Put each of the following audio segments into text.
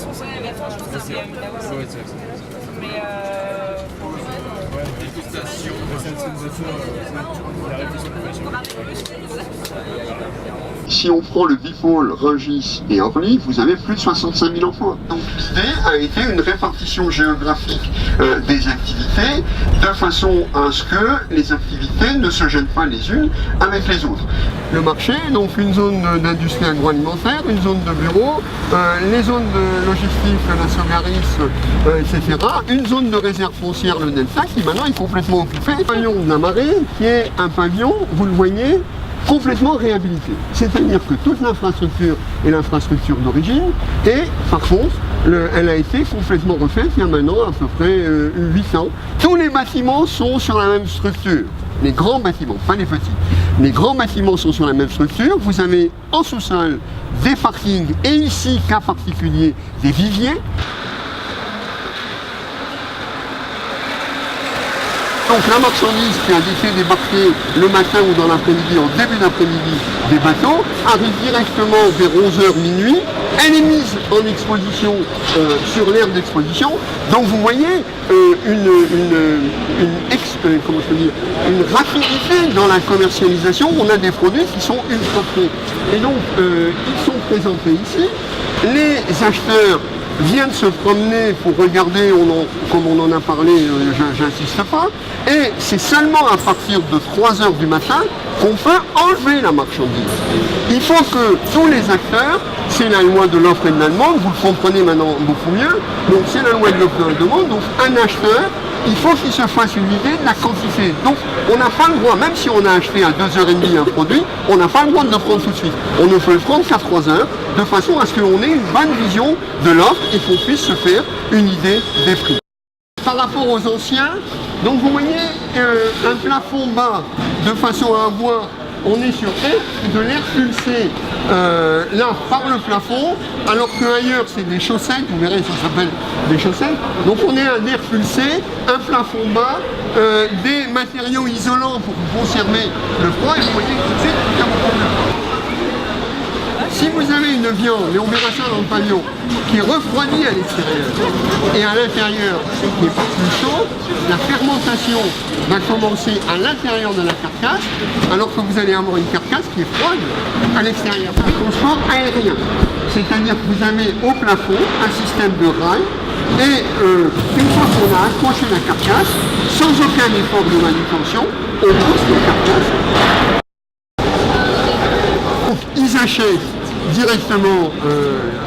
pense que c'est bien là aussi. Mais dégustation. Si on prend le Bipôle, Rungis et Orly, vous avez plus de 65 000 emplois. Donc l'idée a été une répartition géographique des activités de façon à ce que les activités ne se gênent pas les unes avec les autres. Le marché, donc une zone d'industrie agroalimentaire, une zone de bureaux, les zones de logistique, la Sogaris, etc. Une zone de réserve foncière, le Delta, qui maintenant est complètement occupée. Le pavillon de la marée, qui est un pavillon, vous le voyez, complètement réhabilité. C'est-à-dire que toute l'infrastructure est l'infrastructure d'origine et par contre, elle a été complètement refaite il y a maintenant à peu près 8 ans. Tous les bâtiments sont sur la même structure. Les grands bâtiments, pas les petits. Les grands bâtiments sont sur la même structure. Vous avez en sous-sol des parkings et ici, cas particulier, des viviers. Donc la marchandise qui a été débarquée le matin ou dans l'après-midi, en début d'après-midi, des bateaux, arrive directement vers 11h minuit. Elle est mise en exposition sur l'aire d'exposition. Donc vous voyez une rapidité dans la commercialisation. On a des produits qui sont ultra frais. Et donc ils sont présentés ici. Les acheteurs viennent se promener pour regarder, comme on en a parlé, j'insiste pas, et c'est seulement à partir de 3h du matin qu'on peut enlever la marchandise. Il faut que tous les acteurs, c'est la loi de l'offre et de la demande, vous le comprenez maintenant beaucoup mieux, donc c'est la loi de l'offre et de la demande, donc un acheteur, il faut qu'il se fasse une idée de la quantité. Donc on n'a pas le droit, même si on a acheté à 2h30 un produit, on n'a pas le droit de le prendre tout de suite. On ne peut le prendre qu'à 3h, de façon à ce qu'on ait une bonne vision de l'offre et qu'on puisse se faire une idée des prix. Par rapport aux anciens, donc vous voyez un plafond bas, de façon à avoir, on est sur de l'air pulsé là par le plafond, alors qu'ailleurs c'est des chaussettes, vous verrez ça s'appelle des chaussettes. Donc on est un air pulsé, un plafond bas, des matériaux isolants pour conserver le froid, et vous voyez tout de suite qu'il y a beaucoup de froid. Si vous avez une viande, et on verra ça dans le pavillon, qui est refroidie à l'extérieur et à l'intérieur qui n'est pas plus chaud, la fermentation va commencer à l'intérieur de la carcasse, alors que vous allez avoir une carcasse qui est froide à l'extérieur. Un transport aérien, c'est-à-dire que vous avez au plafond un système de rails, et une fois qu'on a accroché la carcasse, sans aucun effort de manutention, on pousse la carcasse. Ils achètent directement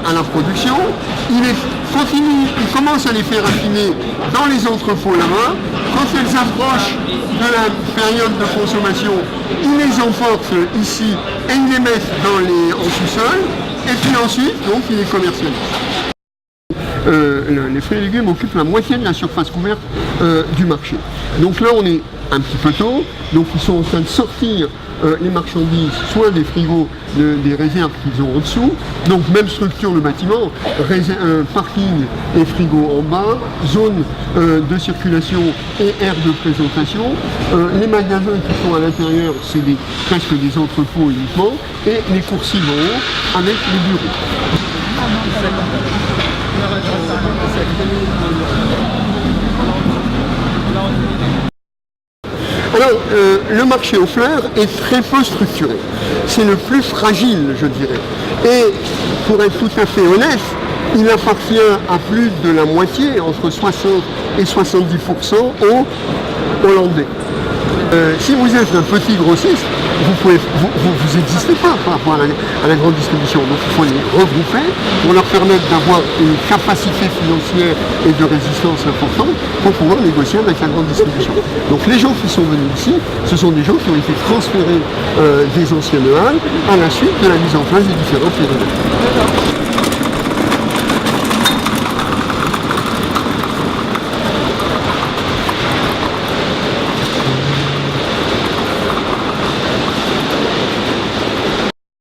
à la production, ils commencent à les faire affiner dans les entrepôts là-bas. Quand elles approchent de la période de consommation, ils les emportent ici et ils les mettent en sous-sol, et puis ensuite, donc, ils les commercialisent. Les fruits et légumes occupent la moitié de la surface couverte du marché. Donc là, on est un petit peu tôt, donc ils sont en train de sortir les marchandises, soit des frigos, des réserves qu'ils ont en dessous, donc même structure le bâtiment, parking et frigo en bas, zone de circulation et aire de présentation, les magasins qui sont à l'intérieur, c'est presque des entrepôts uniquement, et les coursives en haut avec les bureaux. Alors, le marché aux fleurs est très peu structuré. C'est le plus fragile, je dirais. Et pour être tout à fait honnête, il appartient à plus de la moitié, entre 60 et 70% aux Hollandais. Si vous êtes un petit grossiste, vous n'existez pas par rapport à la grande distribution. Donc il faut les regrouper pour leur permettre d'avoir une capacité financière et de résistance importante pour pouvoir négocier avec la grande distribution. Donc les gens qui sont venus ici, ce sont des gens qui ont été transférés des anciennes halles à la suite de la mise en place des différents périmètres.